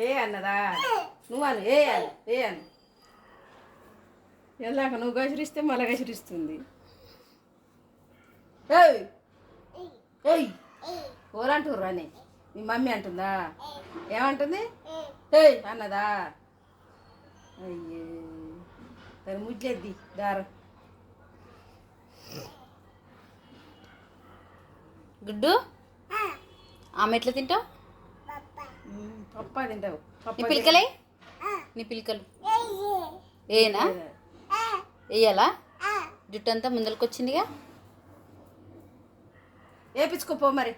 ఏ అన్నదా నువ్వు అను ఏ అను ఏ అను వెళ్ళాక నువ్వు గసిరిస్తే మళ్ళీ గసిరిస్తుంది. ఏయ్ ఏయ్ ఎవరంటుర్రు అని మీ మమ్మీ అంటుందా? ఏమంటుంది? ఏయ్ అన్నదా? అయ్యే తను ముజ్జెద్ది దారం. గుడ్డు ఆమె ఎట్లా తింటావు? పప్పా తింటావు. నీ పిలకలే నీ పిలకలు ఏనా వేయాలా? జుట్టు అంతా ముందరికి వచ్చిందిగా. వేపించుకోపో మరి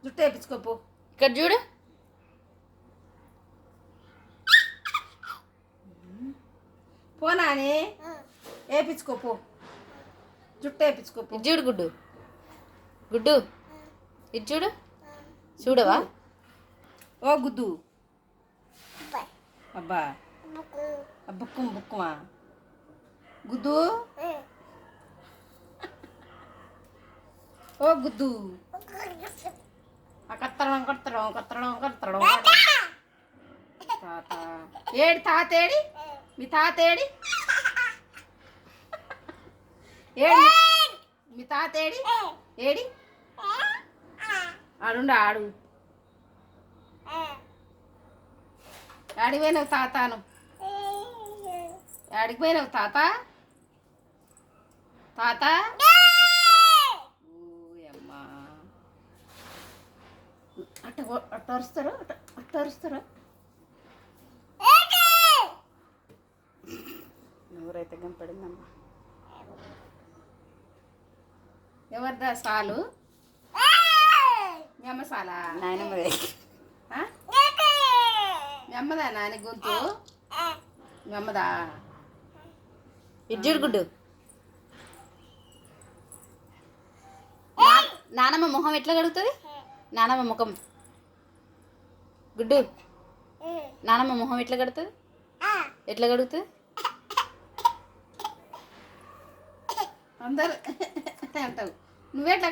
జుట్టు వేపించుకోపో. ఇక్కడ చూడు. పోనా అని వేపించుకోపో జుట్టు వేపించుకోపో. ఇది చూడు గుడ్డు గుడ్డు ఇది చూడు. చూడవా? ఓ గుద్దు అబ్బా బుక్కు బుక్కుమా గుద్దు. ఓ గుద్దు కత్తడం కత్తడం కత్తడం కత్తడం. తాత ఏడి తాత ఏడి మీ తాత ఏడి ఏడి మీ తాత ఏడి ఏడి ఆడుండు ఆడు. ఆడికి పోయినావు తాతాను ఆడికి పోయినావు తాత తాత. అమ్మా అట్ట అట్ట అరుస్తారా అట్ట అరుస్తారా? ఎవరైతే గంపడిందమ్మా ఎవరిదా సాలు? మీ అమ్మ సాలా? నాయనమ్మదే. మీ అమ్మదా నాని గొంతు? మీ అమ్మదా? ఇది చూడు గుడ్డు. నానమ్మ మొహం ఎట్లా కడుగుతుంది? నానమ్మ ముఖం గుడ్డు నానమ్మ మొహం ఎట్లా కడుతుంది? ఎట్లా కడుగుతుంది? అందరు అంటావు నువ్వెట్లా